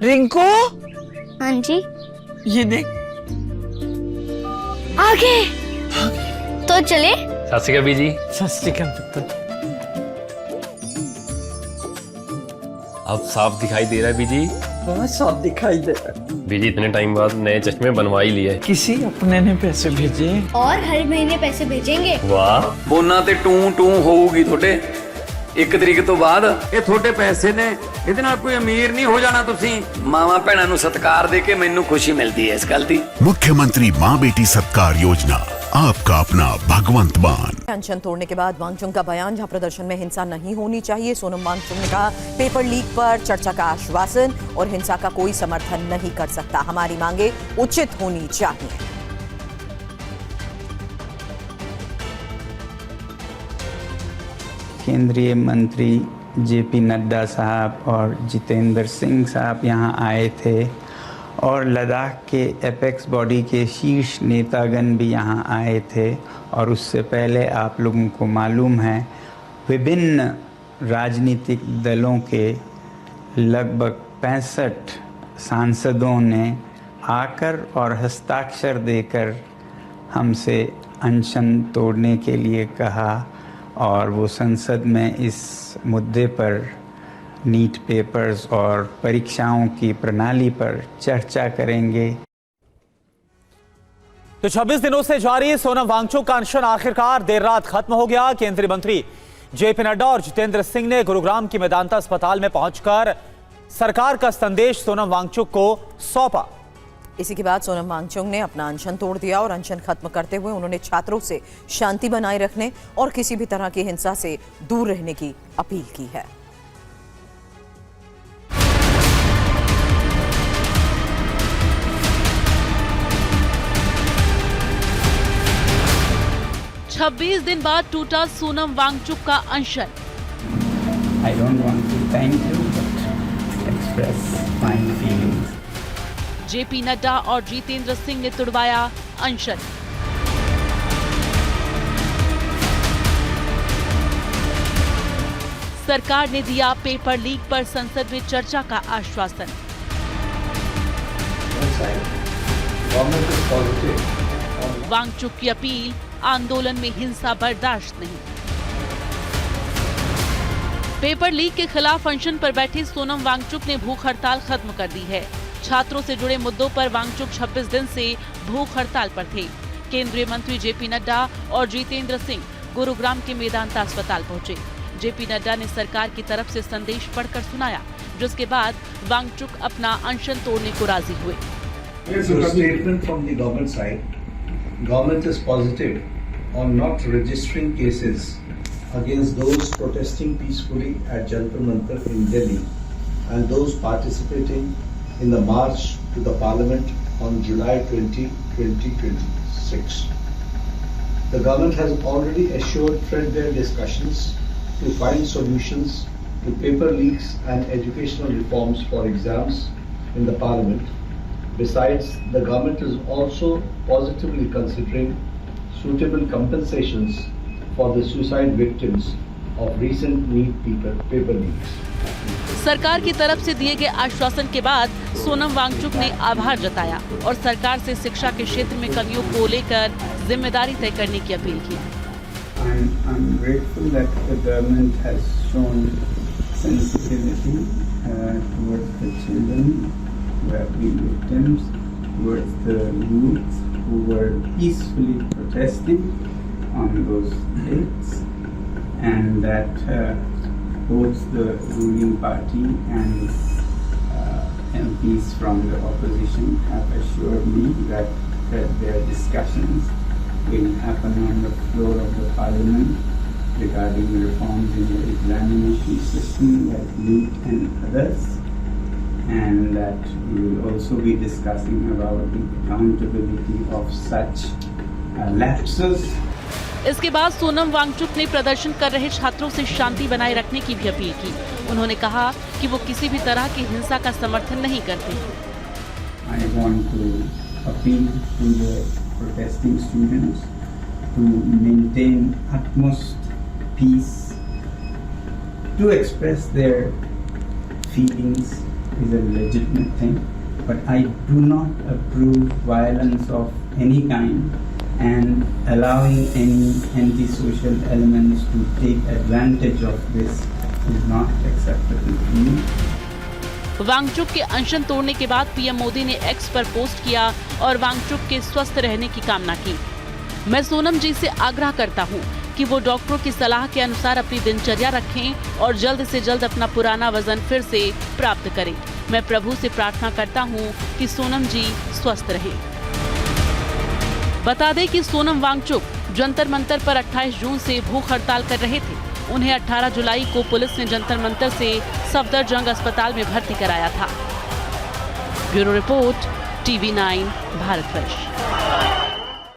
रिंकू, हाँ जी, ये देख। आगे तो चले। सत श्री अकाल बीजी। सत श्री अकाल पुत्र। अब साफ दिखाई दे रहा है बीजी। बहुत साफ दिखाई दे रहा है। बीजी इतने टाइम बाद नए चश्मे बनवा ही लिए। किसी अपने ने पैसे भेजे और हर महीने पैसे भेजेंगे। वाह। ਬੋਨਾਂ ਤੇ ਟੂ ਟੂ ਹੋਊਗੀ ਤੁਹਾਡੇ 1 ਤਰੀਕ ਤੋਂ ਬਾਅਦ। ਇਹ ਤੁਹਾਡੇ ਪੈਸੇ ਨੇ, ਇਹਦੇ ਨਾਲ ਕੋਈ ਅਮੀਰ ਨਹੀਂ ਹੋ ਜਾਣਾ ਤੁਸੀਂ। ਮਾਵਾਂ ਭੈਣਾਂ ਨੂੰ ਸਤਿਕਾਰ ਦੇ ਕੇ ਮੈਨੂੰ ਖੁਸ਼ੀ ਮਿਲਦੀ ਹੈ ਇਸ ਗੱਲ ਦੀ। मुख्यमंत्री माँ बेटी सत्कार योजना, आपका अपना भगवंत मान। अनशन तोड़ने के बाद वांगचुक का बयान, जहां प्रदर्शन में हिंसा नहीं होनी चाहिए। सोनम वांगचुक ने कहा, पेपर लीक पर चर्चा का आश्वासन और हिंसा का कोई समर्थन नहीं कर सकता। हमारी मांगे उचित होनी चाहिए। केंद्रीय मंत्री जेपी नड्डा साहब और जितेंद्र सिंह साहब यहाँ आए थे और लद्दाख के एपेक्स बॉडी के शीर्ष नेतागण भी यहाँ आए थे। और उससे पहले आप लोगों को मालूम है, विभिन्न राजनीतिक दलों के लगभग 65 सांसदों ने आकर और हस्ताक्षर देकर हमसे अनशन तोड़ने के लिए कहा। और वो संसद में इस मुद्दे पर नीट पेपर्स और परीक्षाओं की प्रणाली पर चर्चा करेंगे। तो 26 दिनों से जारी सोनम वांगचुक का अनशन आखिरकार देर रात खत्म हो गया। केंद्रीय मंत्री जेपी नड्डा और जितेंद्र सिंह ने गुरुग्राम की मेदांता अस्पताल में पहुंचकर सरकार का संदेश सोनम वांगचुक को सौंपा। इसी के बाद सोनम वांगचुक ने अपना अनशन तोड़ दिया और अनशन खत्म करते हुए उन्होंने छात्रों से शांति बनाए रखने और किसी भी तरह की हिंसा से दूर रहने की अपील की है। छब्बीस दिन बाद टूटा सोनम वांगचुक का अनशन। I don't want to thank you, but express my feelings. JP Nadda और जितेंद्र सिंह ने तुड़वाया अनशन। सरकार ने दिया पेपर लीक पर संसद में चर्चा का आश्वासन। वांगचुक की अपील, आंदोलन में हिंसा बर्दाश्त नहीं। पेपर लीक के खिलाफ अनशन पर बैठे सोनम वांगचुक ने भूख हड़ताल खत्म कर दी है। छात्रों से जुड़े मुद्दों पर वांगचुक 26 दिन से भूख हड़ताल पर थे। केंद्रीय मंत्री जेपी नड्डा और जितेंद्र सिंह गुरुग्राम के मेदांता अस्पताल पहुंचे। जेपी नड्डा ने सरकार की तरफ से संदेश पढ़कर सुनाया, जिसके बाद वांगचुक अपना अनशन तोड़ने को राजी हुए। Statement from the government side. Government is positive on not registering cases against those protesting peacefully at Jantar Mantar in Delhi and those participating in the march to the Parliament on July 20, 2026. The government has already assured threadbare discussions to find solutions to paper leaks and educational reforms for exams in the Parliament. Besides, the government is also positively considering suitable compensations for the suicide victims of recent NEET paper leaks. सरकार की तरफ से दिए गए आश्वासन के बाद सोनम वांगचुक ने आभार जताया और सरकार से शिक्षा के क्षेत्र में कमियों को लेकर जिम्मेदारी तय करने की अपील की। I'm grateful that the government has shown sensitivity towards the children who have been victims, towards the youth who were peacefully protesting on those dates, and that both the ruling party and MPs from the opposition have assured me that their discussions will happen on the floor of the Parliament regarding reforms in the examination system like NEET and others, and that we will also be discussing about the accountability of such lapses. इसके बाद सोनम वांगचुक ने प्रदर्शन कर रहे छात्रों से शांति बनाए रखने की भी अपील की। उन्होंने कहा कि वो किसी भी तरह की हिंसा का समर्थन नहीं करते। I want to appeal to the protesting students to maintain utmost peace, to express their feelings is a legitimate thing, but I do not approve violence of any kind, and allowing any antisocial elements to take advantage of this is not acceptable to me. Wangchuck के अनशन तोड़ने के बाद PM Modi ने x पर post किया और वांगचुक के स्वस्थ रहने की कामना की। मैं सोनम जी से आग्रह करता हूं कि वो डॉक्टरों की सलाह के अनुसार अपनी दिनचर्या रखें और जल्द से जल्द अपना पुराना वजन फिर से प्राप्त करें। मैं प्रभु से प्रार्थना करता हूं कि सोनम जी स्वस्थ रहें। बता दें कि सोनम वांगचुक जंतर मंतर पर 28 जून से भूख हड़ताल कर रहे थे। उन्हें 18 जुलाई को पुलिस ने जंतर मंतर से सफदरजंग अस्पताल में भर्ती कराया था। Bureau report, TV9 Bharatvarsh.